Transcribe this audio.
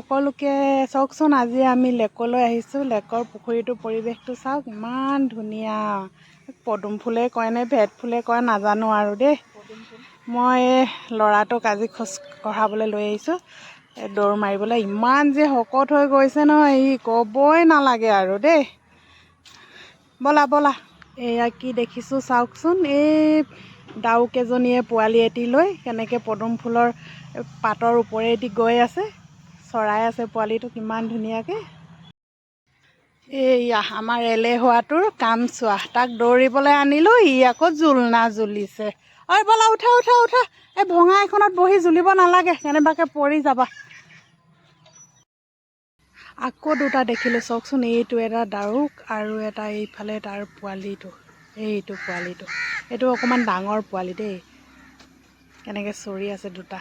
সকলোকে চাওকচোন, আজি আমি লেকলৈ আহিছোঁ। লেকৰ পুখুৰীটোৰ পৰিৱেশটো চাওক, ইমান ধুনীয়া। পদুম ফুলে কয় নে ভেট ফুলে কয় নাজানো আৰু দেই। মই ল'ৰাটোক আজি খোজ কঢ়াবলৈ লৈ আহিছোঁ, দৌৰ মাৰিবলৈ। ইমান যে শকত হৈ গৈছে নহয়, ই ক'বই নালাগে আৰু দেই। ব'লা ব'লা। এয়া কি দেখিছোঁ চাওকচোন, এই ডাউকেইজনীয়ে পোৱালি এটি লৈ কেনেকৈ পদুম ফুলৰ পাতৰ ওপৰেদি গৈ আছে, চৰাই আছে পোৱালিটো কিমান ধুনীয়াকৈ। এইয়া আমাৰ এলেহুৱাটোৰ কাম চোৱা, তাক দৌৰিবলৈ আনিলোঁ, ই আকৌ জোলনা জুলিছে। ঐ ব'লা উঠা উঠা উঠা, এই ভঙা এখনত বহি জুলিব নালাগে, কেনেবাকৈ পৰি যাবা। আকৌ দুটা দেখিলোঁ চাওকচোন, এইটো এটা ডাউক আৰু এটা এইফালে তাৰ পোৱালিটো, এইটো পোৱালিটো। এইটো অকণমান ডাঙৰ পোৱালি দেই, কেনেকৈ চৰি আছে দুটা।